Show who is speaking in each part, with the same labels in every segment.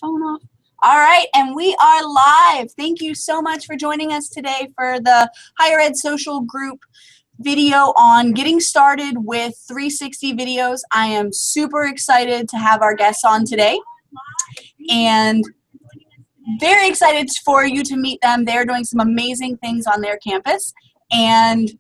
Speaker 1: phone off. All right, and we are live. Thank you so much for joining us today for the Higher Ed Social Group video on getting started with 360 videos. I am super excited to have our guests on today and very excited for you to meet them. They're doing some amazing things on their campus. And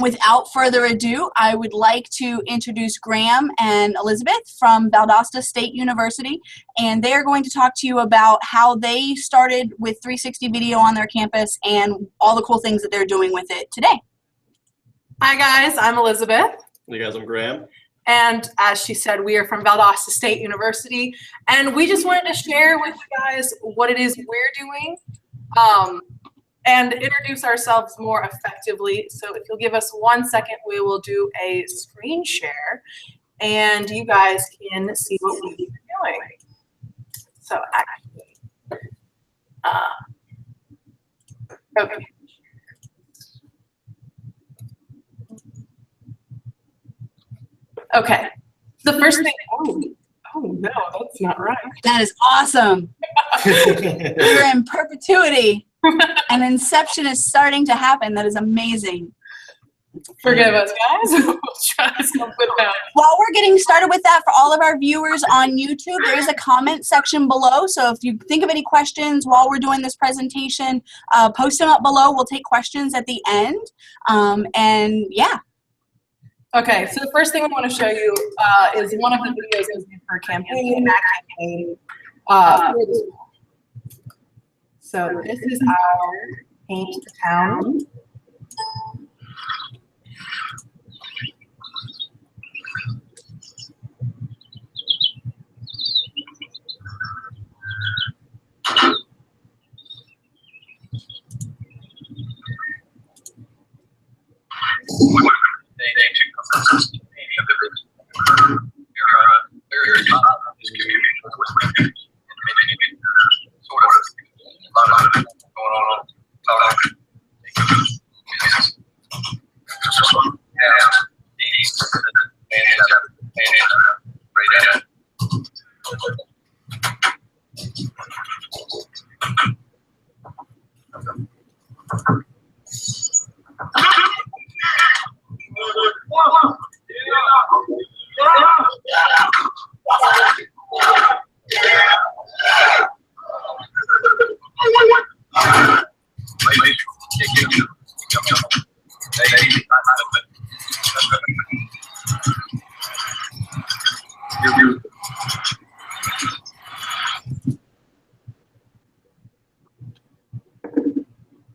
Speaker 1: without further ado, I would like to introduce Graham and Elizabeth from Valdosta State University, and they are going to talk to you about how they started with 360 video on their campus and all the cool things that they're doing with it today.
Speaker 2: Hi guys, I'm Elizabeth.
Speaker 3: Hey guys, I'm Graham.
Speaker 2: And as she said, we are from Valdosta State University, and we just wanted to share with you guys what it is we're doing. And introduce ourselves more effectively. So if you'll give us 1 second, we will do a screen share and you guys can see what we're doing. So actually, okay. Okay, the first thing, oh no, that's not right.
Speaker 1: That is awesome. You're in perpetuity. And Inception is starting to happen. That is amazing.
Speaker 2: Forgive us, guys. We'll try something else.
Speaker 1: While we're getting started with that, for all of our viewers on YouTube, there is a comment section below. So if you think of any questions while we're doing this presentation, post them up below. We'll take questions at the end. And yeah.
Speaker 2: Okay, so the first thing we want to show you is one of the videos we did for a campaign. So this is our Paint the Town.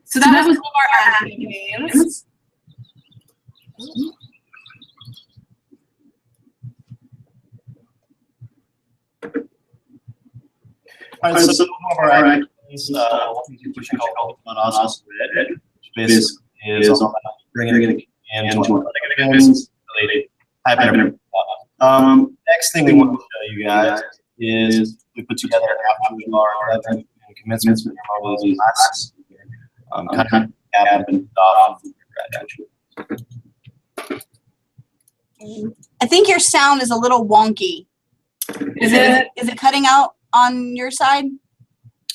Speaker 2: So that was one of our ad campaigns.
Speaker 3: All right, so some of our ad campaigns, which we call Valdosta Red, which basically is all about bringing it into our events related type of event. Next thing we want to show you guys is we put together after our graduation and commencement ceremonies last year. Kind of happened off graduation.
Speaker 1: I think your sound is a little wonky. Is it cutting out on your side?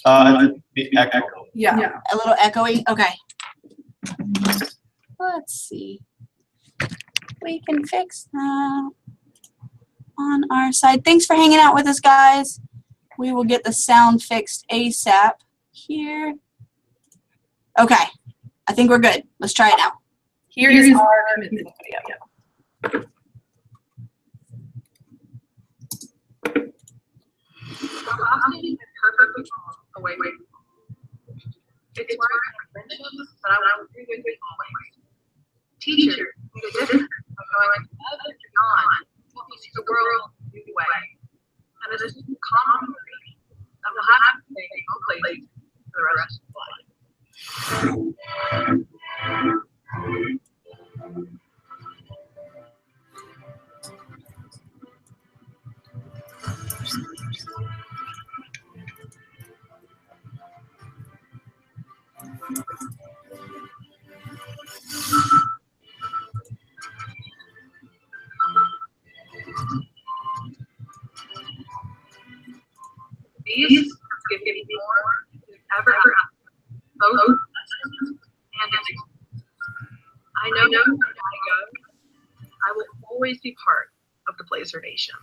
Speaker 3: Echo.
Speaker 2: Yeah.
Speaker 1: A little echoey? Okay. Let's see. We can fix that on our side. Thanks for hanging out with us, guys. We will get the sound fixed ASAP here. Okay. I think we're good. Let's try it now.
Speaker 2: Here's our commencement video.
Speaker 4: Oh, wait. It's where conventions, but I will agree with you always. Teacher, make a difference by going above and beyond what we see the world a new way. And it is common that will have to stay hopefully for the rest of life. These give me more than ever both lessons and experience. I know where I go. I will always be part of the Blazer Nation.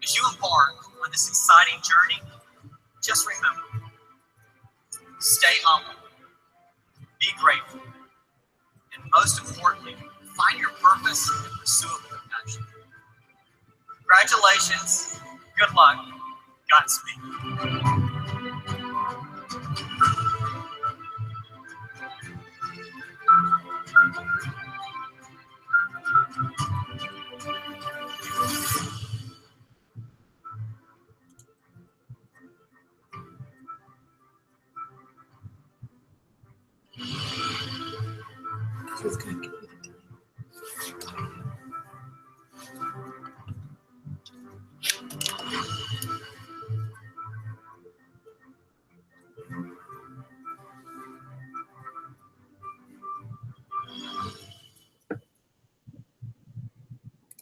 Speaker 5: As you embark on this exciting journey, just remember, stay humble, be grateful, and most importantly, find your purpose and pursue it with passion. Congratulations, good luck, Godspeed.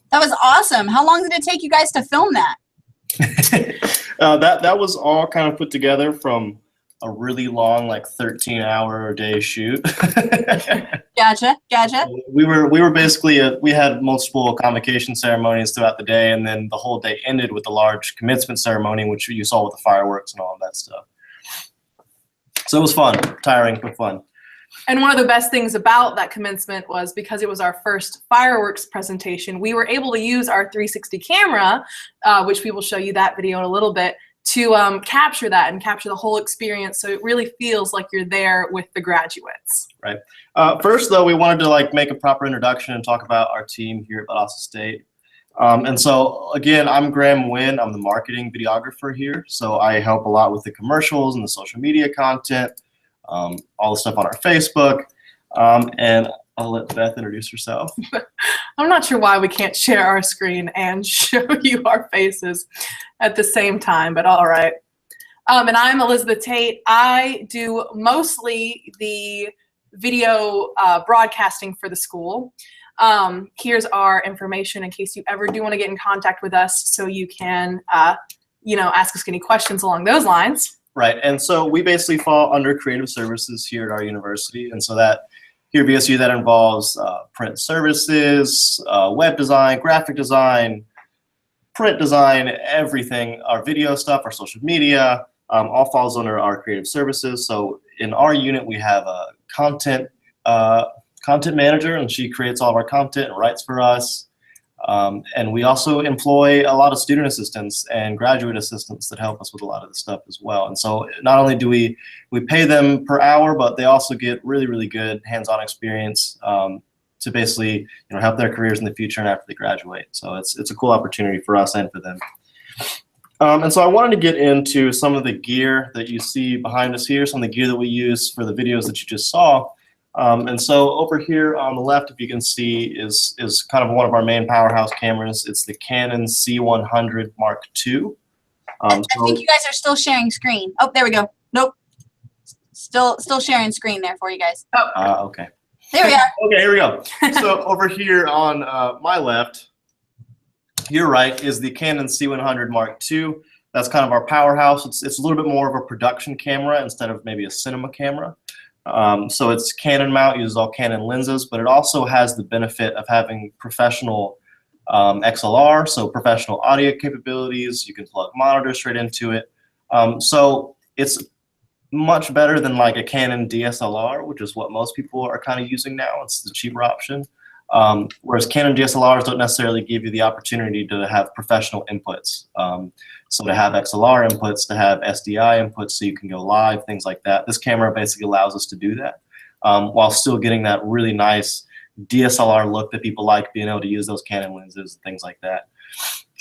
Speaker 1: That was awesome. How long did it take you guys to film that?
Speaker 3: That was all kind of put together from a really long, like 13-hour a day shoot.
Speaker 1: Gotcha.
Speaker 3: We were basically we had multiple convocation ceremonies throughout the day, and then the whole day ended with a large commencement ceremony, which you saw with the fireworks and all of that stuff. So it was fun, tiring but fun.
Speaker 2: And one of the best things about that commencement was because it was our first fireworks presentation, we were able to use our 360 camera, which we will show you that video in a little bit, to capture that and capture the whole experience, so it really feels like you're there with the graduates.
Speaker 3: Right. First, though, we wanted to make a proper introduction and talk about our team here at Valdosta State. And so, again, I'm Graham Wynn. I'm the marketing videographer here, so I help a lot with the commercials and the social media content, all the stuff on our Facebook, and I'll let Beth introduce herself.
Speaker 2: I'm not sure why we can't share our screen and show you our faces at the same time, but all right. And I'm Elizabeth Tate. I do mostly the video broadcasting for the school. Here's our information in case you ever do want to get in contact with us, so you can, ask us any questions along those lines.
Speaker 3: Right, and so we basically fall under creative services here at our university, and so that here at VSU that involves print services, web design, graphic design, print design, everything, our video stuff, our social media, all falls under our creative services. So in our unit we have a content manager, and she creates all of our content and writes for us. And we also employ a lot of student assistants and graduate assistants that help us with a lot of the stuff as well. And so not only do we pay them per hour, but they also get really, really good hands-on experience to basically help their careers in the future and after they graduate. So it's a cool opportunity for us and for them. And so I wanted to get into some of the gear that you see behind us here, some of the gear that we use for the videos that you just saw. And so over here on the left, if you can see, is kind of one of our main powerhouse cameras. It's the Canon C100 Mark II.
Speaker 1: I think you guys are still sharing screen. Oh, there we go. Nope. Still sharing screen there for you guys.
Speaker 2: Oh.
Speaker 3: Okay.
Speaker 1: There we are.
Speaker 3: Okay, here we go. So over here on my left, your right, is the Canon C100 Mark II. That's kind of our powerhouse. It's a little bit more of a production camera instead of maybe a cinema camera. So it's Canon mount, uses all Canon lenses, but it also has the benefit of having professional XLR, so professional audio capabilities. You can plug monitors straight into it. So it's much better than like a Canon DSLR, which is what most people are kind of using now. It's the cheaper option. Whereas Canon DSLRs don't necessarily give you the opportunity to have professional inputs. So to have XLR inputs, to have SDI inputs so you can go live, things like that. This camera basically allows us to do that while still getting that really nice DSLR look that people like, being able to use those Canon lenses and things like that.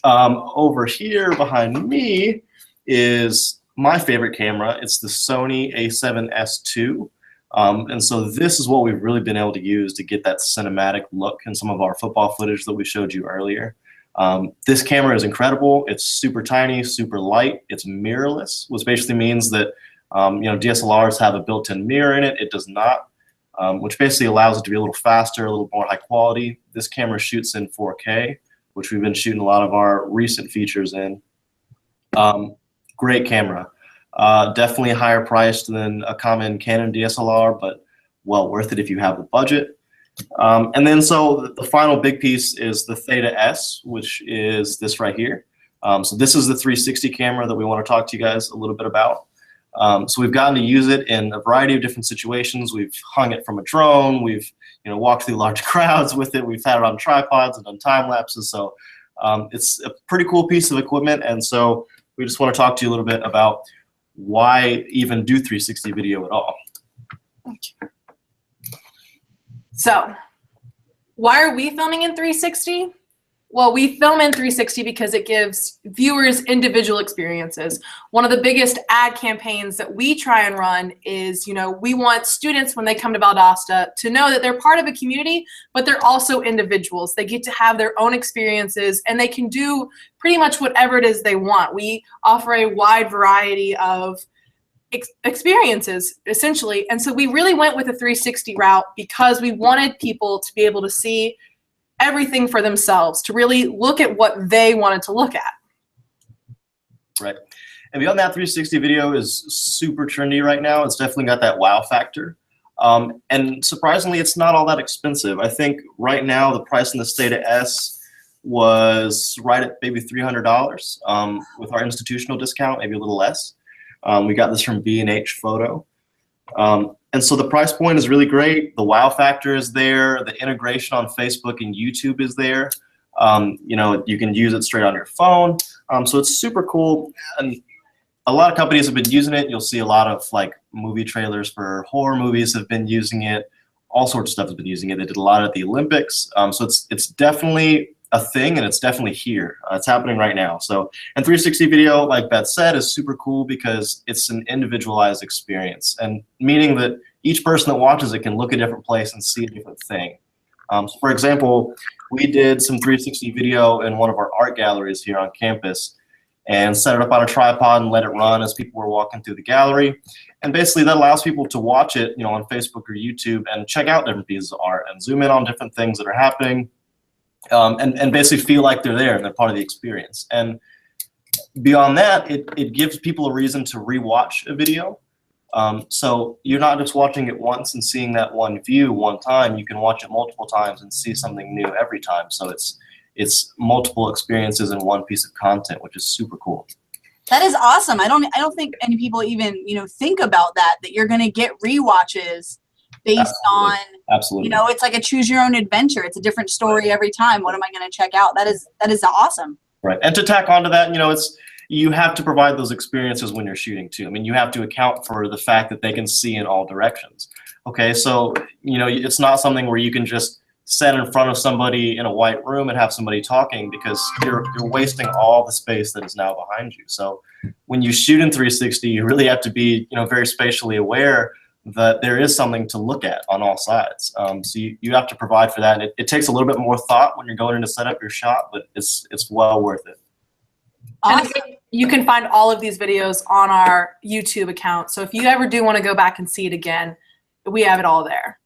Speaker 3: Over here behind me is my favorite camera. It's the Sony a7S II. And so this is what we've really been able to use to get that cinematic look in some of our football footage that we showed you earlier. This camera is incredible. It's super tiny, super light. It's mirrorless, which basically means that DSLRs have a built-in mirror in it. It does not. which basically allows it to be a little faster, a little more high quality. This camera shoots in 4K, which we've been shooting a lot of our recent features in. Great camera. Definitely higher priced than a common Canon DSLR, but well worth it if you have the budget. And then so the final big piece is the Theta S, which is this right here. So this is the 360 camera that we want to talk to you guys a little bit about. So we've gotten to use it in a variety of different situations. We've hung it from a drone. We've walked through large crowds with it. We've had it on tripods and done time lapses. So it's a pretty cool piece of equipment. And so we just want to talk to you a little bit about why even do 360 video at all.
Speaker 2: So why are we filming in 360? Well, we film in 360 because it gives viewers individual experiences. One of the biggest ad campaigns that we try and run is, we want students when they come to Valdosta to know that they're part of a community, but they're also individuals. They get to have their own experiences and they can do pretty much whatever it is they want. We offer a wide variety of experiences, essentially. And so we really went with a 360 route because we wanted people to be able to see everything for themselves, to really look at what they wanted to look at.
Speaker 3: Right. And beyond that, 360 video is super trendy right now. It's definitely got that wow factor. And surprisingly, it's not all that expensive. I think right now the price in the Theta S was right at maybe $300 with our institutional discount, maybe a little less. We got this from B&H Photo. And so the price point is really great. The wow factor is there. The integration on Facebook and YouTube is there. You can use it straight on your phone. So it's super cool. And a lot of companies have been using it. You'll see a lot of movie trailers for horror movies have been using it. All sorts of stuff has been using it. They did a lot at the Olympics. So it's definitely a thing, and it's definitely here. It's happening right now. So, and 360 video, like Beth said, is super cool because it's an individualized experience, and meaning that each person that watches it can look a different place and see a different thing. So for example, we did some 360 video in one of our art galleries here on campus and set it up on a tripod and let it run as people were walking through the gallery. And basically that allows people to watch it, on Facebook or YouTube and check out different pieces of art and zoom in on different things that are happening. And basically feel like they're there and they're part of the experience. And beyond that, it gives people a reason to rewatch a video. So you're not just watching it once and seeing that one view one time. You can watch it multiple times and see something new every time. So it's multiple experiences in one piece of content, which is super cool.
Speaker 1: That is awesome. I don't think any people even think about that you're going to get rewatches based on,
Speaker 3: absolutely.
Speaker 1: It's like a choose your own adventure. It's a different story every time. What am I going to check out? That is awesome.
Speaker 3: Right. And to tack onto that, you have to provide those experiences when you're shooting too. I mean, you have to account for the fact that they can see in all directions. Okay. So, it's not something where you can just sit in front of somebody in a white room and have somebody talking, because you're wasting all the space that is now behind you. So when you shoot in 360, you really have to be, very spatially aware that there is something to look at on all sides. So you have to provide for that. It takes a little bit more thought when you're going in to set up your shot, but it's well worth it.
Speaker 1: Awesome.
Speaker 2: And you can find all of these videos on our YouTube account. So if you ever do want to go back and see it again, we have it all there.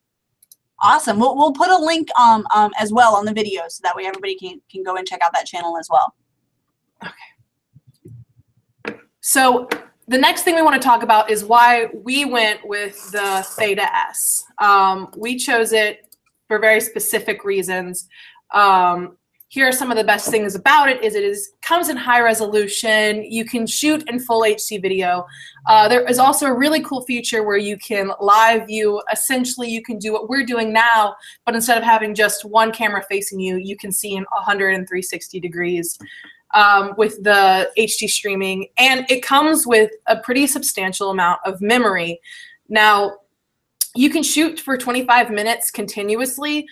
Speaker 1: Awesome. We'll put a link as well on the video, so that way everybody can go and check out that channel as well.
Speaker 2: Okay. So the next thing we want to talk about is why we went with the Theta S. We chose it for very specific reasons. Here are some of the best things about it. It comes in high resolution. You can shoot in full HD video. There is also a really cool feature where you can live view. Essentially, you can do what we're doing now, but instead of having just one camera facing you, you can see in 360 degrees. With the HD streaming, and it comes with a pretty substantial amount of memory. Now, you can shoot for 25 minutes continuously.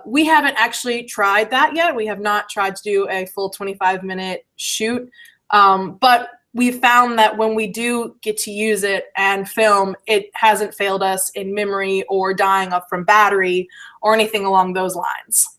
Speaker 2: We haven't actually tried that yet. We have not tried to do a full 25-minute shoot, but we found that when we do get to use it and film, it hasn't failed us in memory or dying up from battery or anything along those lines.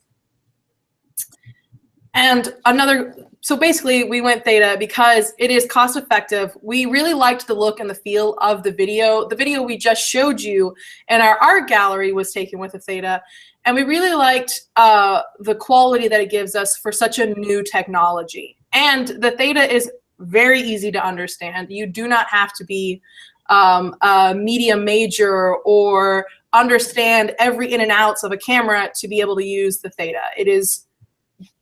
Speaker 2: And another So basically, we went Theta because it is cost effective. We really liked the look and the feel of the video. The video we just showed you in our art gallery was taken with a Theta. And we really liked the quality that it gives us for such a new technology. And the Theta is very easy to understand. You do not have to be a media major or understand every in and outs of a camera to be able to use the Theta. It's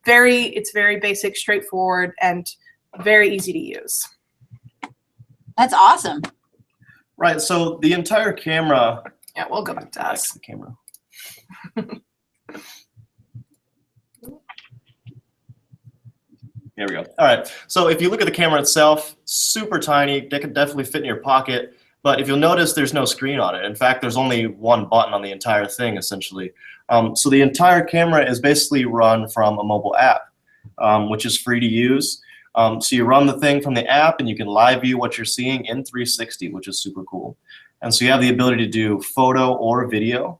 Speaker 2: very basic, straightforward, and very easy to use.
Speaker 1: That's awesome.
Speaker 3: Right. So the entire camera.
Speaker 2: Yeah, we'll go back to us.
Speaker 3: The camera. There we go. All right. So if you look at the camera itself, super tiny. They could definitely fit in your pocket. But if you'll notice, there's no screen on it. In fact, there's only one button on the entire thing, essentially. So the entire camera is basically run from a mobile app, which is free to use. So you run the thing from the app, and you can live view what you're seeing in 360, which is super cool. And so you have the ability to do photo or video,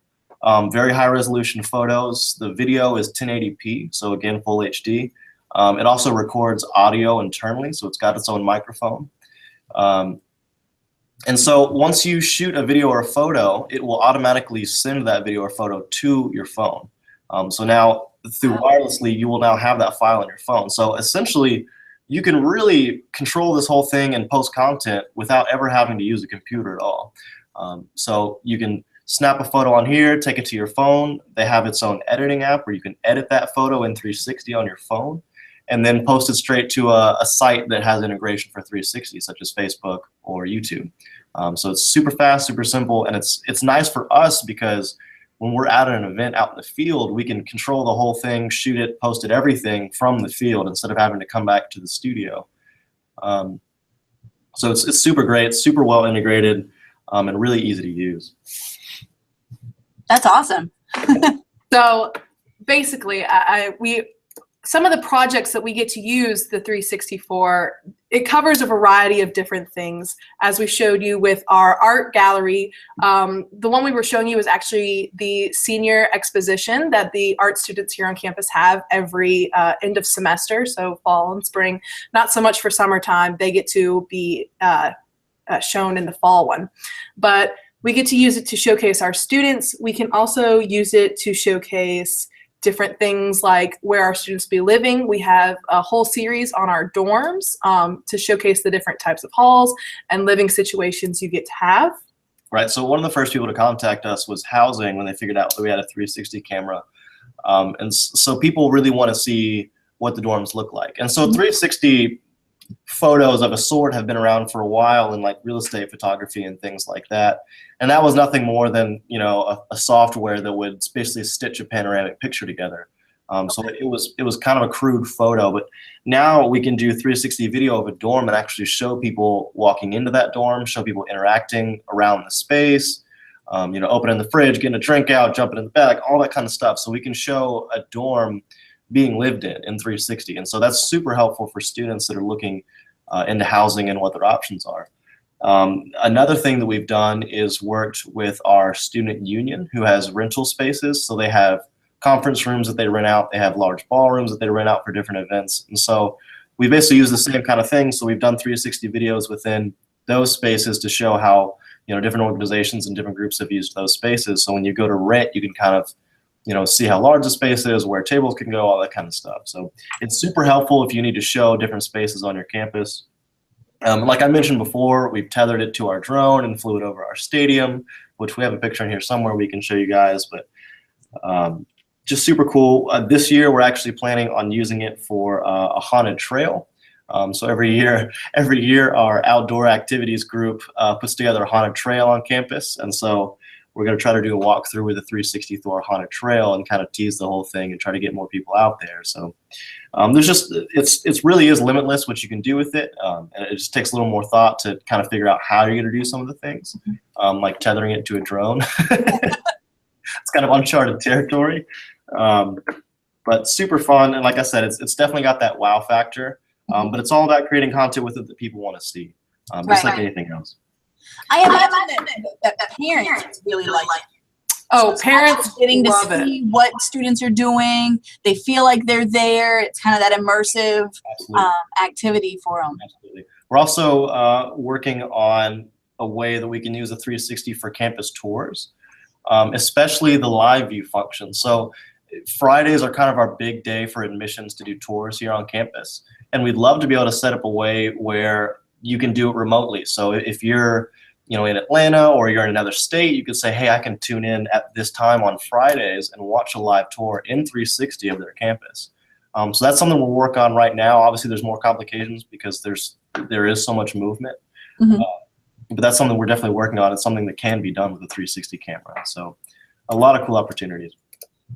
Speaker 3: very high resolution photos. The video is 1080p, so again, full HD. It also records audio internally, so it's got its own microphone. And so once you shoot a video or a photo, it will automatically send that video or photo to your phone. So now through wirelessly, you will now have that file on your phone. So essentially, you can really control this whole thing and post content without ever having to use a computer at all. So you can snap a photo on here, take it to your phone. They have its own editing app where you can edit that photo in 360 on your phone, and then post it straight to a site that has integration for 360, such as Facebook or YouTube. So it's super fast, super simple, and it's nice for us because when we're at an event out in the field, we can control the whole thing, shoot it, post it, everything from the field instead of having to come back to the studio. So it's super great, super well integrated, and really easy to use.
Speaker 1: That's awesome.
Speaker 2: So basically, some of the projects that we get to use the 360 for, it covers a variety of different things, as we showed you with our art gallery. The one we were showing you is actually the senior exposition that the art students here on campus have every end of semester, so fall and spring. Not so much for summertime. They get to be shown in the fall one. But we get to use it to showcase our students. We can also use it to showcase different things like where our students will be living. We have a whole series on our dorms to showcase the different types of halls and living situations you get to have.
Speaker 3: Right, so one of the first people to contact us was housing when they figured out that we had a 360 camera. And so people really want to see what the dorms look like. And so 360 photos of a sort have been around for a while in like real estate photography and things like that. And that was nothing more than, you know, a software that would basically stitch a panoramic picture together. So it was kind of a crude photo, but now we can do 360 video of a dorm and actually show people walking into that dorm, show people interacting around the space, you know, opening the fridge, getting a drink out, jumping in the bed, all that kind of stuff. So we can show a dorm being lived in 360. And so that's super helpful for students that are looking into housing and what their options are. Another thing that we've done is worked with our student union who has rental spaces. So they have conference rooms that they rent out. They have large ballrooms that they rent out for different events. And so we basically use the same kind of thing. So we've done 360 videos within those spaces to show how, you know, different organizations and different groups have used those spaces. So when you go to rent, you can kind of, you know, see how large the space is, where tables can go, all that kind of stuff. So it's super helpful if you need to show different spaces on your campus. Like I mentioned before, we've tethered it to our drone and flew it over our stadium, which we have a picture in here somewhere we can show you guys, but just super cool. This year, we're actually planning on using it for a haunted trail. So every year our outdoor activities group puts together a haunted trail on campus. And so we're going to try to do a walkthrough with a 360 through our haunted trail and kind of tease the whole thing and try to get more people out there. So there's just, it's really is limitless what you can do with it. And it just takes a little more thought to kind of figure out how you're going to do some of the things, like tethering it to a drone. It's kind of uncharted territory, but super fun. And like I said, it's definitely got that wow factor, but it's all about creating content with it that people want to see, just like anything else.
Speaker 1: I imagine that parents really like it.
Speaker 2: Oh,
Speaker 1: it's
Speaker 2: parents
Speaker 1: actually getting to
Speaker 2: love it.
Speaker 1: see what students are doing. They feel like they're there. It's kind of that immersive activity for them.
Speaker 3: Absolutely. We're also working on a way that we can use a 360 for campus tours, especially the live view function. So Fridays are kind of our big day for admissions to do tours here on campus. And we'd love to be able to set up a way where you can do it remotely. So if you're in Atlanta or you're in another state, you could say, hey, I can tune in at this time on Fridays and watch a live tour in 360 of their campus. So that's something we'll work on right now. Obviously, there's more complications because there is so much movement.
Speaker 1: Mm-hmm.
Speaker 3: But that's something we're definitely working on. It's something that can be done with a 360 camera. So a lot of cool opportunities.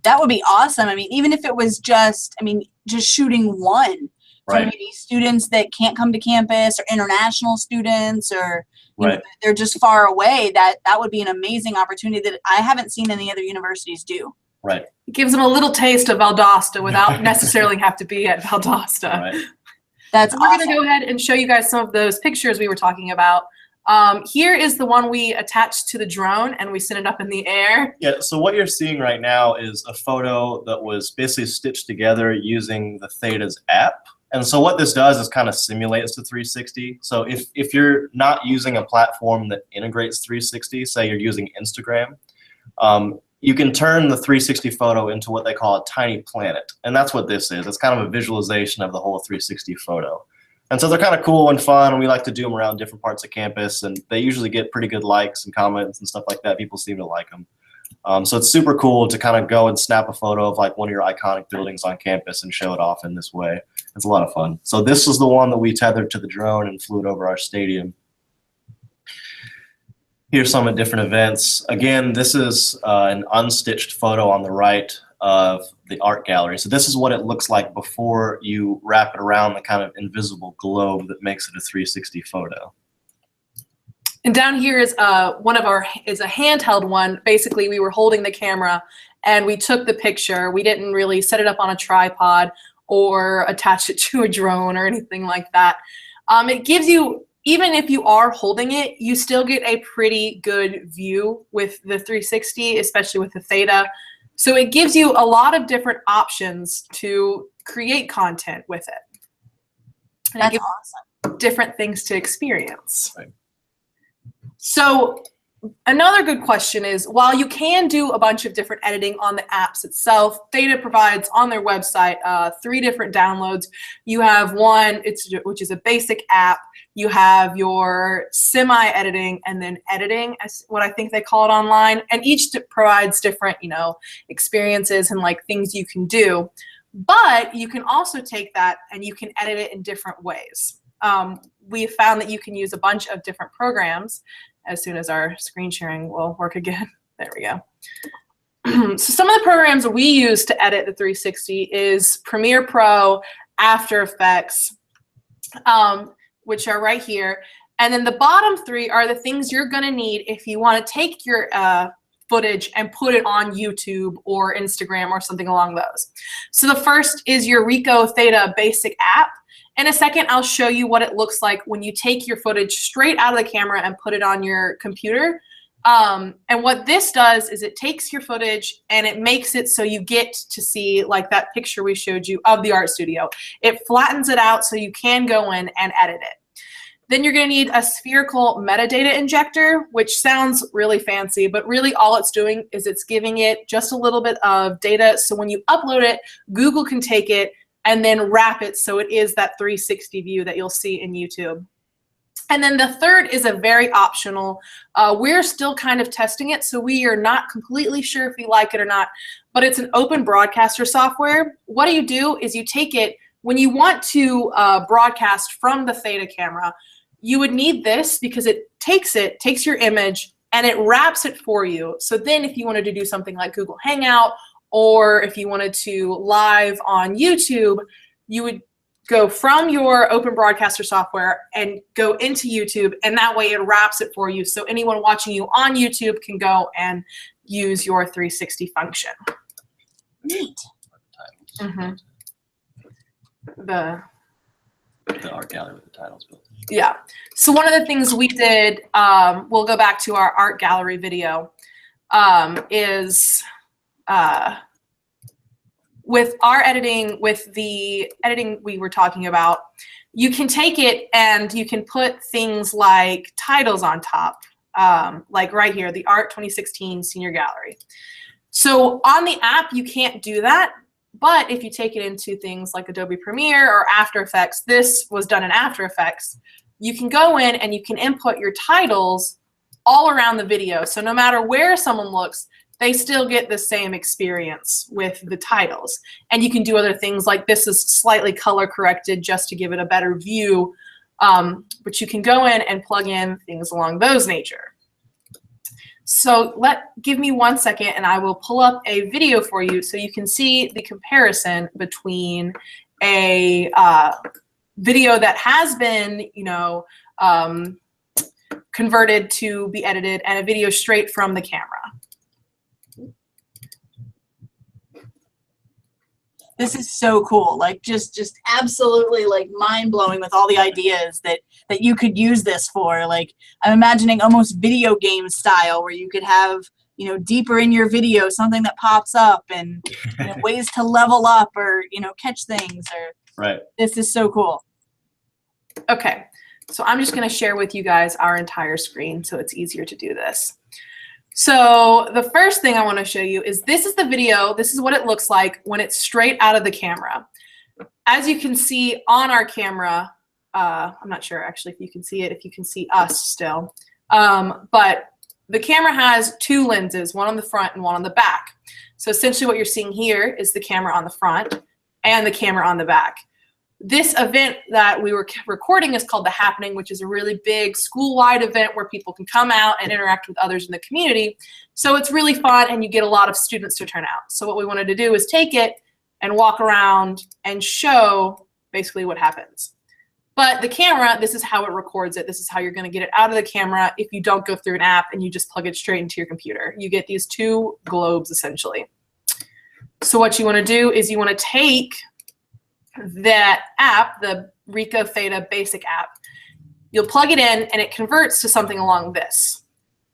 Speaker 1: That would be awesome. I mean, even if it was just shooting one for
Speaker 3: Right.
Speaker 1: maybe students that can't come to campus or international students or you know,
Speaker 3: Right.
Speaker 1: they're just far away, that would be an amazing opportunity that I haven't seen any other universities do.
Speaker 3: Right.
Speaker 2: It gives them a little taste of Valdosta without necessarily have to be at Valdosta.
Speaker 3: Right.
Speaker 1: That's
Speaker 2: We're
Speaker 1: awesome.
Speaker 2: going to go ahead and show you guys some of those pictures we were talking about. Here is the one we attached to the drone and we sent it up in the air.
Speaker 3: Yeah, so what you're seeing right now is a photo that was basically stitched together using the Theta's app. And so what this does is kind of simulates the 360. So if you're not using a platform that integrates 360, say you're using Instagram, you can turn the 360 photo into what they call a tiny planet. And that's what this is. It's kind of a visualization of the whole 360 photo. And so they're kind of cool and fun, and we like to do them around different parts of campus, and they usually get pretty good likes and comments and stuff like that. People seem to like them. So it's super cool to kind of go and snap a photo of like one of your iconic buildings on campus and show it off in this way. It's a lot of fun. So this is the one that we tethered to the drone and flew it over our stadium. Here's some at different events. Again, this is an unstitched photo on the right of the art gallery. So this is what it looks like before you wrap it around the kind of invisible globe that makes it a 360 photo.
Speaker 2: And down here is a handheld one. Basically, we were holding the camera and we took the picture. We didn't really set it up on a tripod or attach it to a drone or anything like that. It gives you, even if you are holding it, you still get a pretty good view with the 360, especially with the Theta. So it gives you a lot of different options to create content with it. And
Speaker 1: That's
Speaker 2: it gives
Speaker 1: awesome.
Speaker 2: different things to experience.
Speaker 3: Right.
Speaker 2: So another good question is, while you can do a bunch of different editing on the apps itself, Theta provides on their website 3 different downloads. You have one, which is a basic app. You have your semi-editing and then editing, as what I think they call it online. And each provides different, experiences and like things you can do. But you can also take that and you can edit it in different ways. We have found that you can use a bunch of different programs. As soon as our screen sharing will work again. There we go. So some of the programs we use to edit the 360 is Premiere Pro, After Effects, which are right here. And then the bottom 3 are the things you're going to need if you want to take your footage and put it on YouTube or Instagram or something along those. So the first is your Rico Theta basic app. In a second, I'll show you what it looks like when you take your footage straight out of the camera and put it on your computer. And what this does is it takes your footage and it makes it so you get to see like that picture we showed you of the art studio. It flattens it out so you can go in and edit it. Then you're going to need a spherical metadata injector, which sounds really fancy, but really all it's doing is it's giving it just a little bit of data. So when you upload it, Google can take it and then wrap it so it is that 360 view that you'll see in YouTube. And then the third is a very optional. We're still kind of testing it, so we are not completely sure if we like it or not, but it's an open broadcaster software. What do? Is you take it, when you want to broadcast from the Theta camera, you would need this because it takes your image and it wraps it for you. So then if you wanted to do something like Google Hangout, or if you wanted to live on YouTube, you would go from your open broadcaster software and go into YouTube, and that way it wraps it for you. So anyone watching you on YouTube can go and use your 360 function.
Speaker 1: Neat.
Speaker 2: Mm-hmm.
Speaker 3: The art gallery with the titles built in.
Speaker 2: Yeah. So one of the things we did, we'll go back to our art gallery video. is with our editing, with the editing we were talking about, you can take it and you can put things like titles on top, like right here, the Art 2016 Senior Gallery. So on the app, you can't do that. But if you take it into things like Adobe Premiere or After Effects, this was done in After Effects, you can go in and you can input your titles all around the video. So no matter where someone looks, they still get the same experience with the titles. And you can do other things like this is slightly color corrected just to give it a better view. But you can go in and plug in things along those nature. So give me 1 second and I will pull up a video for you so you can see the comparison between a video that has been, converted to be edited and a video straight from the camera.
Speaker 1: This is so cool. Like just absolutely like mind blowing with all the ideas that you could use this for. Like I'm imagining almost video game style where you could have, deeper in your video, something that pops up and ways to level up or, catch things or
Speaker 3: Right.
Speaker 1: This is so cool.
Speaker 2: Okay. So I'm just going to share with you guys our entire screen so it's easier to do this. So the first thing I want to show you is this is the video. This is what it looks like when it's straight out of the camera. As you can see on our camera, I'm not sure actually if you can see it, if you can see us still, but the camera has two lenses, one on the front and one on the back. So essentially what you're seeing here is the camera on the front and the camera on the back. This event that we were recording is called The Happening, which is a really big school-wide event where people can come out and interact with others in the community. So it's really fun and you get a lot of students to turn out. So what we wanted to do is take it and walk around and show basically what happens. But the camera, this is how it records it. This is how you're going to get it out of the camera if you don't go through an app and you just plug it straight into your computer. You get these two globes essentially. So what you want to do is you want to take that app, the Ricoh Theta Basic app, you'll plug it in and it converts to something along this.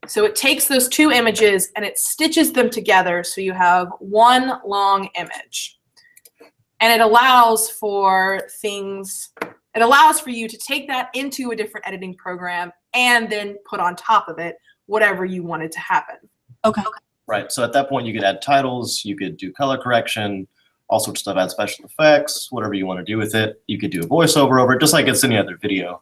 Speaker 2: So it takes those two images and it stitches them together so you have one long image. And it allows for things, it allows for you to take that into a different editing program and then put on top of it whatever you wanted to happen.
Speaker 1: Okay.
Speaker 3: Right. So at that point you could add titles, you could do color correction, all sorts of stuff, add special effects, whatever you want to do with it. You could do a voiceover over it, just like it's any other video.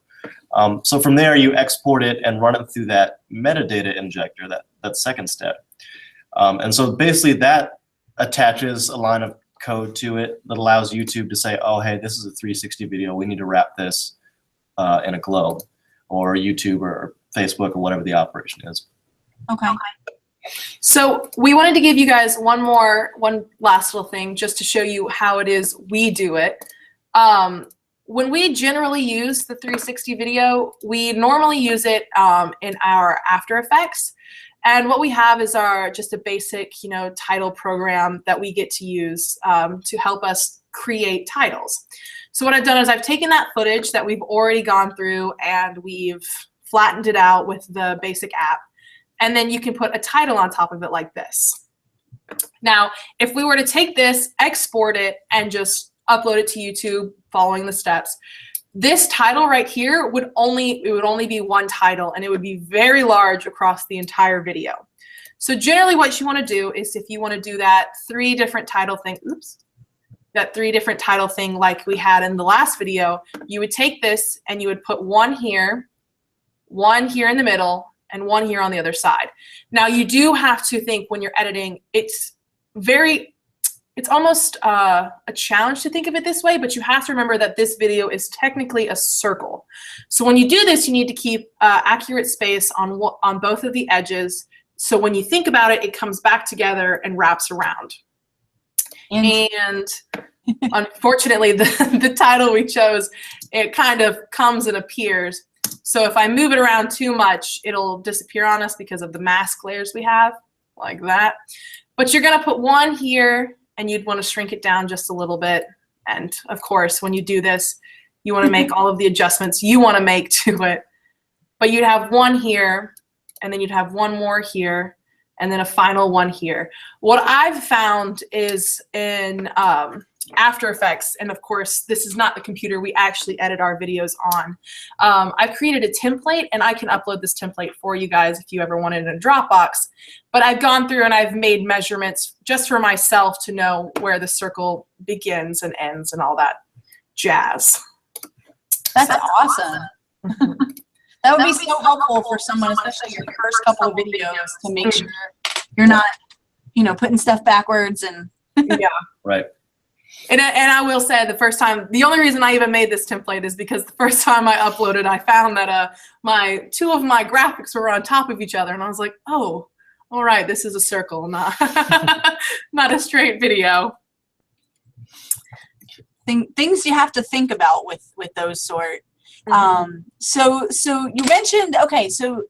Speaker 3: So from there, you export it and run it through that metadata injector, that second step. And so basically that attaches a line of code to it that allows YouTube to say, oh, hey, this is a 360 video. We need to wrap this in a globe, or YouTube or Facebook or whatever the operation is.
Speaker 1: Okay.
Speaker 2: So we wanted to give you guys one last little thing just to show you how it is we do it. When we generally use the 360 video, we normally use it in our After Effects. And what we have is just a basic, title program that we get to use to help us create titles. So what I've done is I've taken that footage that we've already gone through and we've flattened it out with the basic app. And then you can put a title on top of it like this. Now, if we were to take this, export it, and just upload it to YouTube following the steps, this title right here would only be one title, and it would be very large across the entire video. So generally what you want to do is if you want to do that three different title thing like we had in the last video, you would take this and you would put one here in the middle, and one here on the other side. Now you do have to think when you're editing, it's almost a challenge to think of it this way, but you have to remember that this video is technically a circle. So when you do this, you need to keep accurate space on both of the edges. So when you think about it, it comes back together and wraps around. And unfortunately, the title we chose, it kind of comes and appears. So if I move it around too much, it'll disappear on us because of the mask layers we have, like that. But you're going to put one here, and you'd want to shrink it down just a little bit. And of course, when you do this, you want to make all of the adjustments you want to make to it. But you'd have one here, and then you'd have one more here. and then a final one here. What I've found is in After Effects, and of course, this is not the computer we actually edit our videos on. I've created a template, and I can upload this template for you guys if you ever want it in a Dropbox. But I've gone through and I've made measurements just for myself to know where the circle begins and ends and all that jazz.
Speaker 1: That's awesome. That would be so helpful for someone, especially your first couple of videos, to make sure you're not, you know, putting stuff backwards and.
Speaker 2: Yeah.
Speaker 3: Right.
Speaker 2: And I will say the only reason I even made this template is because the first time I uploaded, I found that two of my graphics were on top of each other, and I was like, oh, all right, this is a circle, not not a straight video.
Speaker 1: Things you have to think about with those sort. So you mentioned, okay, so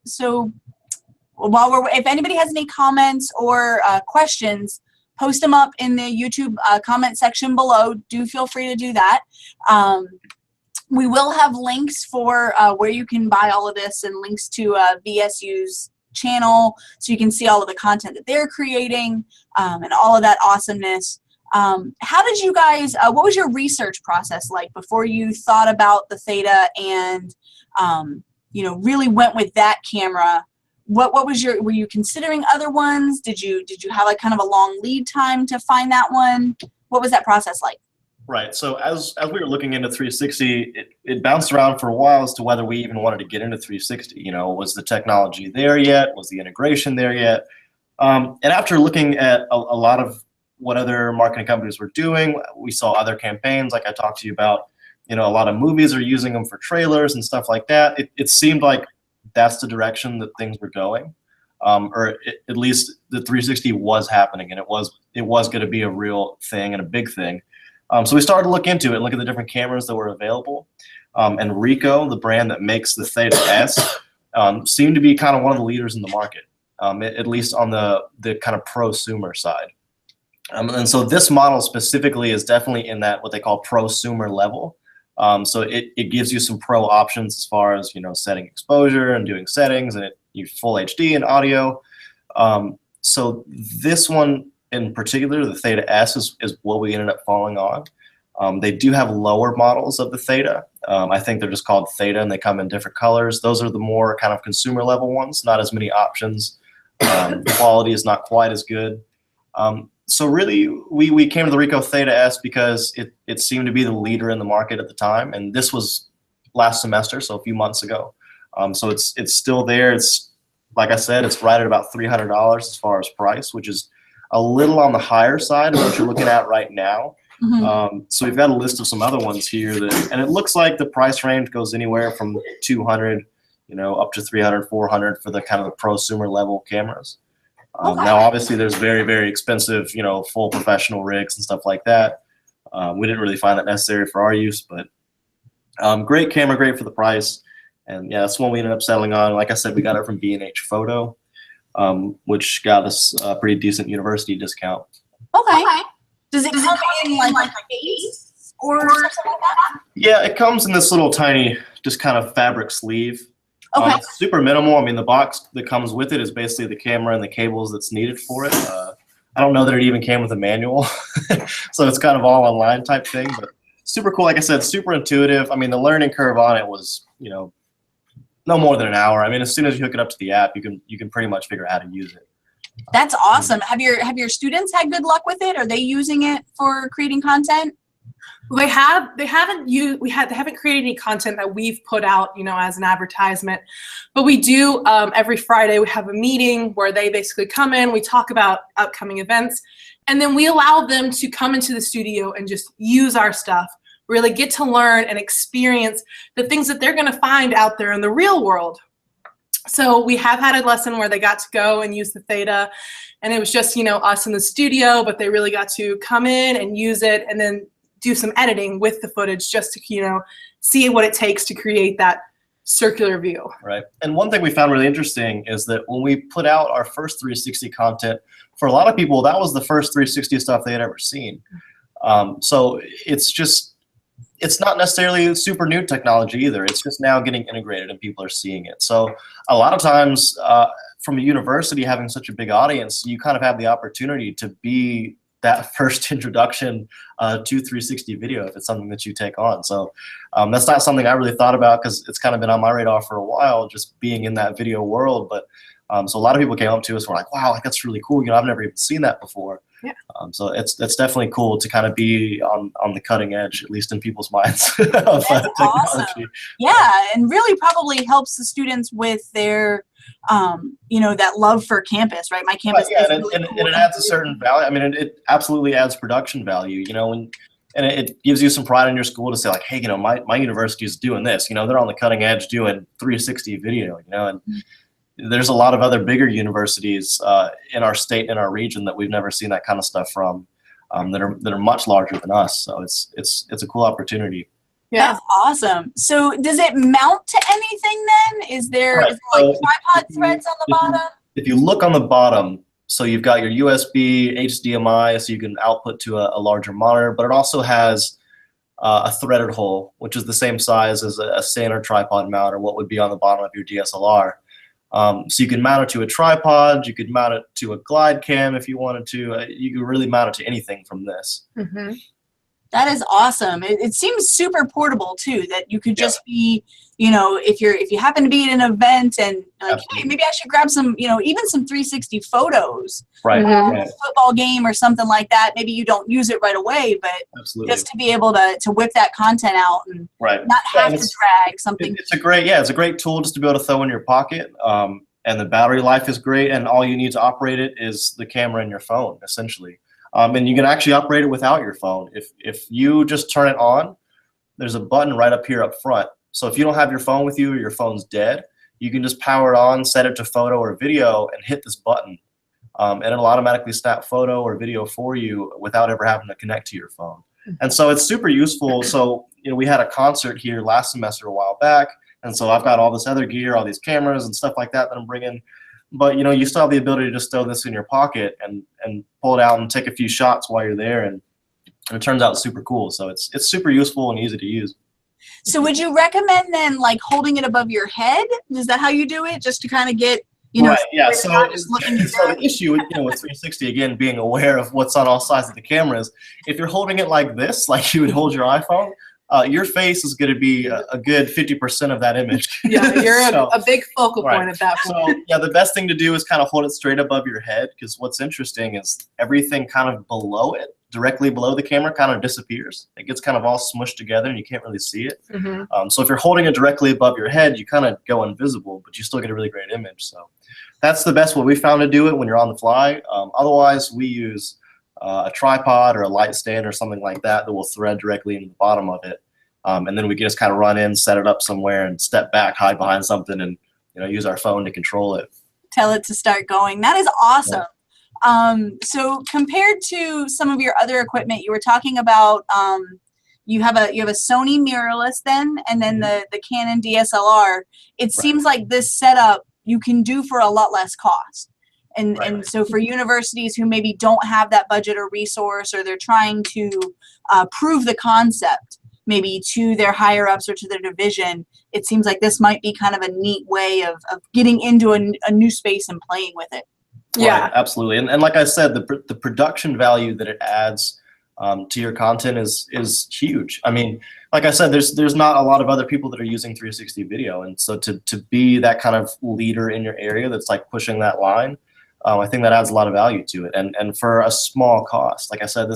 Speaker 1: if anybody has any comments or questions, post them up in the YouTube comment section below. Do feel free to do that. We will have links for where you can buy all of this, and links to VSU's channel, so you can see all of the content that they're creating, and all of that awesomeness. How did you guys, what was your research process like before you thought about the Theta and, you know, really went with that camera? What was were you considering other ones? Did you have like kind of a long lead time to find that one? What was that process like?
Speaker 3: Right. So as we were looking into 360, it bounced around for a while as to whether we even wanted to get into 360. You know, was the technology there yet? Was the integration there yet? And after looking at a lot of what other marketing companies were doing, we saw other campaigns like I talked to you about. You know, a lot of movies are using them for trailers and stuff like that. It seemed like that's the direction that things were going, at least the 360 was happening, and it was going to be a real thing and a big thing. So we started to look into it and look at the different cameras that were available. And Ricoh, the brand that makes the Theta S, seemed to be kind of one of the leaders in the market, at least on the kind of prosumer side. And so this model specifically is definitely in that what they call prosumer level. So it gives you some pro options as far as, you know, setting exposure and doing settings, and you full HD and audio. So this one in particular, the Theta S, is what we ended up falling on. They do have lower models of the Theta. I think they're just called Theta, and they come in different colors. Those are the more kind of consumer level ones, not as many options. Quality is not quite as good. So really, we came to the Ricoh Theta S because it seemed to be the leader in the market at the time, and this was last semester, so a few months ago. So it's still there. It's, like I said, it's right at about $300 as far as price, which is a little on the higher side of what you're looking at right now. So we've got a list of some other ones here and it looks like the price range goes anywhere from 200, you know, up to 300, 400 for the kind of the prosumer level cameras. Now, obviously, there's very, very expensive, you know, full professional rigs and stuff like that. We didn't really find that necessary for our use, but great camera, great for the price. And yeah, that's one we ended up settling on. Like I said, we got it from B&H Photo, which got us a pretty decent university discount.
Speaker 1: Okay. Does it come in like a case or something like that?
Speaker 3: Yeah, it comes in this little tiny, just kind of fabric sleeve.
Speaker 1: Okay.
Speaker 3: It's super minimal. I mean, the box that comes with it is basically the camera and the cables that's needed for it. I don't know that it even came with a manual, so it's kind of all online type thing, but super cool. Like I said, super intuitive. I mean, the learning curve on it was, you know, no more than an hour. I mean, as soon as you hook it up to the app, you can pretty much figure out how to use it.
Speaker 1: That's awesome. Have your students had good luck with it? Are they using it for creating content?
Speaker 2: They haven't created any content that we've put out, you know, as an advertisement, but we do every Friday we have a meeting where they basically come in, we talk about upcoming events, and then we allow them to come into the studio and just use our stuff, really get to learn and experience the things that they're going to find out there in the real world. So we have had a lesson where they got to go and use the Theta, and it was just, you know, us in the studio, but they really got to come in and use it and then do some editing with the footage just to, you know, see what it takes to create that circular view. Right.
Speaker 3: And one thing we found really interesting is that when we put out our first 360 content, for a lot of people, that was the first 360 stuff they had ever seen. So it's not necessarily super new technology either. It's just now getting integrated and people are seeing it. So a lot of times from a university having such a big audience, you kind of have the opportunity to be that first introduction to 360 video if it's something that you take on. So that's not something I really thought about because it's kind of been on my radar for a while, just being in that video world. But so a lot of people came up to us and were like, wow, like, that's really cool. You know, I've never even seen that before.
Speaker 2: Yeah.
Speaker 3: So it's definitely cool to kind of be on the cutting edge, at least in people's minds, of technology.
Speaker 1: Awesome. Yeah, and really probably helps the students with their, you know, that love for campus, right? My campus.
Speaker 3: Yeah,
Speaker 1: is
Speaker 3: and,
Speaker 1: really
Speaker 3: and,
Speaker 1: cool.
Speaker 3: and it adds a certain value. I mean, it absolutely adds production value, you know, and it gives you some pride in your school to say, like, hey, you know, my university is doing this. You know, they're on the cutting edge doing 360 video, you know, and there's a lot of other bigger universities in our state, in our region, that we've never seen that kind of stuff from, that are much larger than us. So it's a cool opportunity.
Speaker 2: Yeah.
Speaker 1: That's awesome. So does it mount to anything then? Is there,
Speaker 3: Right.
Speaker 1: is there like
Speaker 3: So
Speaker 1: tripod threads on the bottom?
Speaker 3: If you look on the bottom, so you've got your USB, HDMI, so you can output to a larger monitor, but it also has a threaded hole, which is the same size as a standard tripod mount, or what would be on the bottom of your DSLR. So you can mount it to a tripod, you could mount it to a glide cam if you wanted to. You could really mount it to anything from this.
Speaker 2: Mm-hmm.
Speaker 1: That is awesome. It seems super portable too, that you could just be, you know, if you happen to be at an event and like,
Speaker 3: Absolutely.
Speaker 1: hey, maybe I should grab some, you know, even some 360 photos,
Speaker 3: Right.
Speaker 2: Mhm.
Speaker 3: Right.
Speaker 1: a football game or something like that. Maybe you don't use it right away, but
Speaker 3: Absolutely.
Speaker 1: just to be able to whip that content out and
Speaker 3: Right.
Speaker 1: not
Speaker 3: Yeah,
Speaker 1: have
Speaker 3: and
Speaker 1: to drag something.
Speaker 3: It's a great tool just to be able to throw in your pocket. And the battery life is great, and all you need to operate it is the camera in your phone, essentially. And you can actually operate it without your phone. If you just turn it on, there's a button right up here up front. So if you don't have your phone with you, or your phone's dead, you can just power it on, set it to photo or video, and hit this button. And it'll automatically snap photo or video for you without ever having to connect to your phone. And so it's super useful. So, you know, we had a concert here last semester a while back, and so I've got all this other gear, all these cameras and stuff like that I'm bringing. But, you know, you still have the ability to just throw this in your pocket and pull it out and take a few shots while you're there, and it turns out super cool. So it's super useful and easy to use.
Speaker 1: So would you recommend then like holding it above your head? Is that how you do it? Just to kind of get, you know,
Speaker 3: Right, yeah.
Speaker 1: it's
Speaker 3: So,
Speaker 1: not just looking at
Speaker 3: so
Speaker 1: that?
Speaker 3: the issue with, you know, with 360, again, being aware of what's on all sides of the cameras, if you're holding it like this, like you would hold your iPhone, your face is going to be a good 50% of that image.
Speaker 2: Yeah, you're
Speaker 3: So-
Speaker 2: a big focal point
Speaker 3: Right.
Speaker 2: at that point.
Speaker 3: So yeah, the best thing to do is kind of hold it straight above your head, because what's interesting is everything kind of below it, directly below the camera, kind of disappears. It gets kind of all smushed together and you can't really see it.
Speaker 2: Mm-hmm.
Speaker 3: So if you're holding it directly above your head, you kind of go invisible, but you still get a really great image. So that's the best way we found to do it when you're on the fly. Otherwise, we use a tripod or a light stand or something like that will thread directly into the bottom of it. And then we can just kind of run in, set it up somewhere, and step back, hide behind something, and, you know, use our phone to control it.
Speaker 1: Tell it to start going. That is awesome. So compared to some of your other equipment, you were talking about you have a Sony mirrorless then, and then the Canon DSLR. It seems like this setup you can do for a lot less cost. And so for universities who maybe don't have that budget or resource, or they're trying to prove the concept maybe to their higher ups or to their division, it seems like this might be kind of a neat way of getting into a new space and playing with it.
Speaker 2: Yeah.
Speaker 3: Right, absolutely. And like I said, the production value that it adds to your content is huge. I mean, like I said, there's not a lot of other people that are using 360 video, and so to be that kind of leader in your area that's like pushing that line, I think that adds a lot of value to it, and for a small cost. Like I said,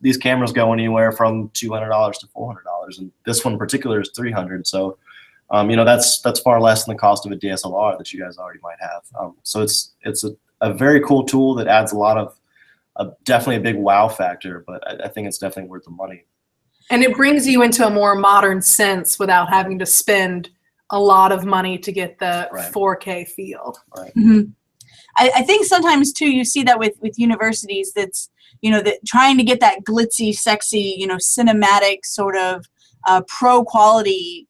Speaker 3: these cameras go anywhere from $200 to $400, and this one in particular is $300. So, you know, that's far less than the cost of a DSLR that you guys already might have. So it's a very cool tool that adds a lot of definitely a big wow factor, but I think it's definitely worth the money.
Speaker 2: And it brings you into a more modern sense without having to spend a lot of money to get the
Speaker 3: Right.
Speaker 2: 4K feel.
Speaker 3: Right.
Speaker 1: Mm-hmm. I think sometimes too you see that with universities, that's, you know, that trying to get that glitzy, sexy, you know, cinematic sort of pro quality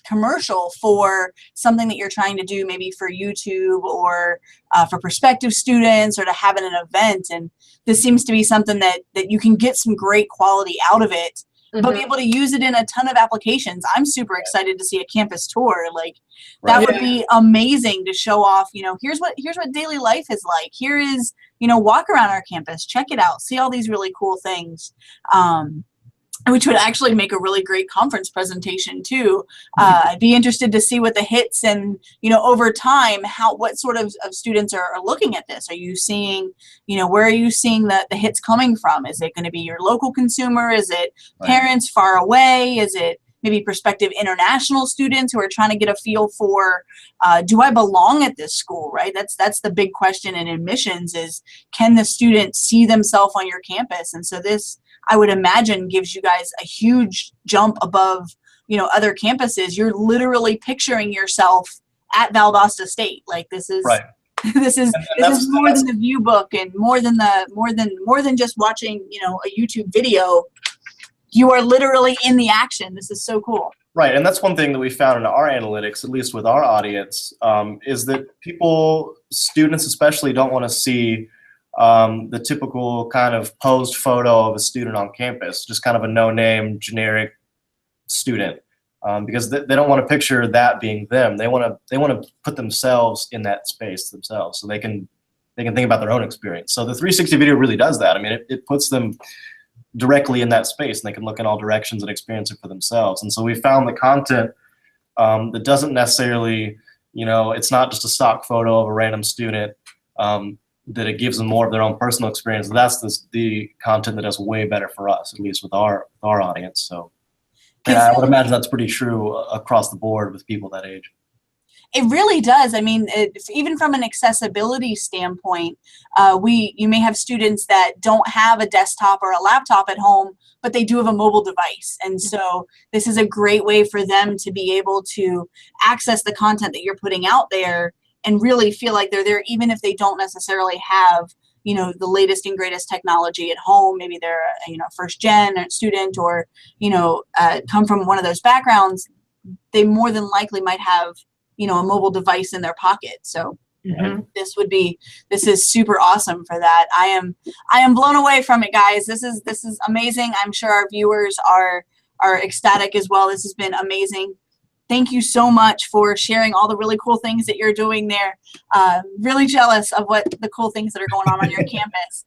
Speaker 1: commercial for something that you're trying to do, maybe for YouTube or for prospective students, or to have at an event. And this seems to be something that you can get some great quality out of it but be able to use it in a ton of applications. I'm super excited to see a campus tour. Like that would be amazing to show off, you know, here's what daily life is like. Here is, you know, walk around our campus, check it out, see all these really cool things. Which would actually make a really great conference presentation too. I'd be interested to see what the hits and, you know, over time, what sort of students are looking at this. Are you seeing, you know, where are you seeing the hits coming from? Is it going to be your local consumer? Is it parents far away? Is it maybe prospective international students who are trying to get a feel for, do I belong at this school, right? That's the big question in admissions is, can the student see themselves on your campus? And so this, I would imagine, gives you guys a huge jump above, you know, other campuses. You're literally picturing yourself at Valdosta State. Like this is this is more than the view book and more than just watching, you know, a YouTube video. You are literally in the action. This is so cool.
Speaker 3: Right, and that's one thing that we found in our analytics, at least with our audience, is that students especially, don't want to see the typical kind of posed photo of a student on campus, just kind of a no-name generic student, because they don't want to picture that being them. They want to put themselves in that space themselves, so they can think about their own experience. So the 360 video really does that. I mean, it puts them directly in that space, and they can look in all directions and experience it for themselves. And so we found the content that doesn't necessarily, you know, it's not just a stock photo of a random student. That it gives them more of their own personal experience. That's the content that does way better for us, at least with our audience. So I would imagine that's pretty true across the board with people that age.
Speaker 1: It really does. I mean, even from an accessibility standpoint, you may have students that don't have a desktop or a laptop at home, but they do have a mobile device. And so this is a great way for them to be able to access the content that you're putting out there and really feel like they're there, even if they don't necessarily have, you know, the latest and greatest technology at home. Maybe they're a, you know, first gen student, or, you know, come from one of those backgrounds. They more than likely might have, you know, a mobile device in their pocket. So this is super awesome for that. I am blown away from it, guys. This is amazing. I'm sure our viewers are ecstatic as well. This has been amazing. Thank you so much for sharing all the really cool things that you're doing there. Really jealous of what the cool things that are going on your campus.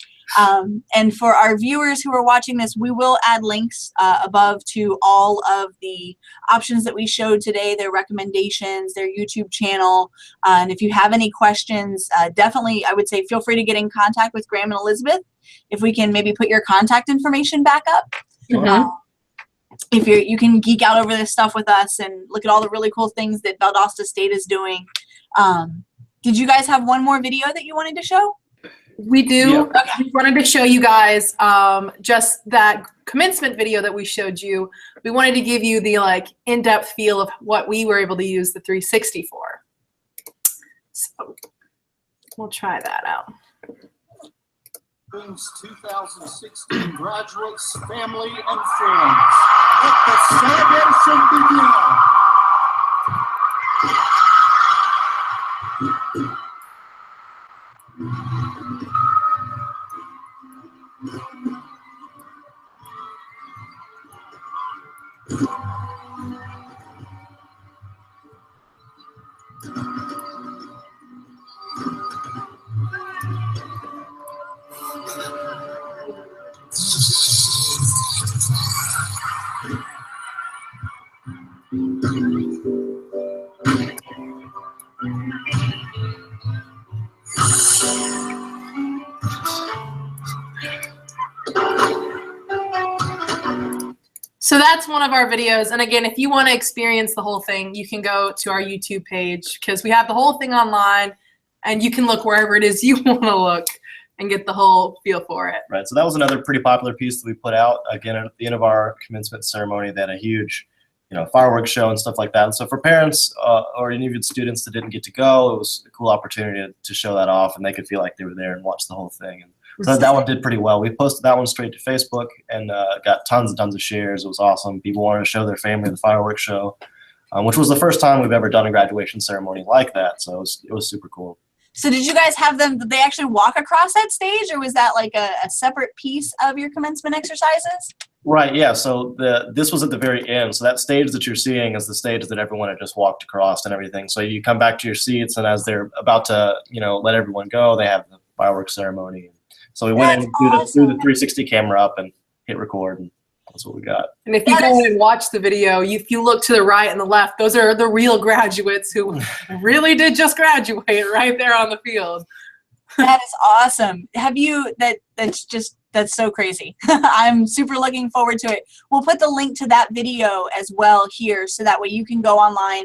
Speaker 1: And for our viewers who are watching this, we will add links above to all of the options that we showed today, their recommendations, their YouTube channel. And if you have any questions, definitely, I would say, feel free to get in contact with Graham and Elizabeth. If we can maybe put your contact information back up. If you can geek out over this stuff with us and look at all the really cool things that Valdosta State is doing. Did you guys have one more video that you wanted to show?
Speaker 2: We do. Okay. We wanted to show you guys just that commencement video that we showed you. We wanted to give you the like in-depth feel of what we were able to use the 360 for. So we'll try that out.
Speaker 6: 2016 graduates, family, and friends. Let the celebration begin.
Speaker 2: So that's one of our videos. And again, if you want to experience the whole thing, you can go to our YouTube page because we have the whole thing online and you can look wherever it is you want to look and get the whole feel for it.
Speaker 3: Right. So that was another pretty popular piece that we put out. Again, at the end of our commencement ceremony, they had a huge, fireworks show and stuff like that. And so for parents or any of your students that didn't get to go, it was a cool opportunity to show that off and they could feel like they were there and watch the whole thing. And so that one did pretty well. We posted that one straight to Facebook and got tons and tons of shares. It was awesome. People wanted to show their family the fireworks show, which was the first time we've ever done a graduation ceremony like that. So it was super cool.
Speaker 1: So did you guys have them, did they actually walk across that stage, or was that like a separate piece of your commencement exercises?
Speaker 3: Right, yeah, so this was at the very end. So that stage that you're seeing is the stage that everyone had just walked across and everything. So you come back to your seats, and as they're about to, let everyone go, they have the fireworks ceremony. So we went in and threw the 360 camera up and hit record, and that's what we got.
Speaker 2: And if you go in and watch the video, if you look to the right and the left, those are the real graduates who really did just graduate right there on the field.
Speaker 1: That is awesome. That's so crazy. I'm super looking forward to it. We'll put the link to that video as well here, so that way you can go online,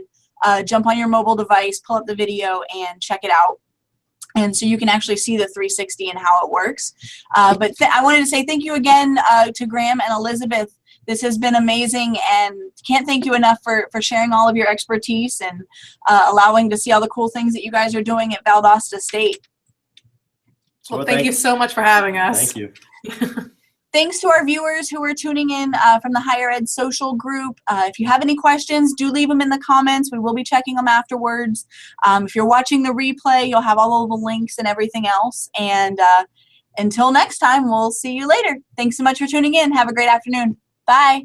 Speaker 1: jump on your mobile device, pull up the video, and check it out. And so you can actually see the 360 and how it works. But I wanted to say thank you again to Graham and Elizabeth. This has been amazing, and can't thank you enough for sharing all of your expertise and allowing to see all the cool things that you guys are doing at Valdosta State.
Speaker 2: Well, thank you so much for having us.
Speaker 3: Thank you.
Speaker 1: Thanks to our viewers who are tuning in from the Higher Ed Social Group. If you have any questions, do leave them in the comments. We will be checking them afterwards. If you're watching the replay, you'll have all of the links and everything else. And until next time, we'll see you later. Thanks so much for tuning in. Have a great afternoon. Bye.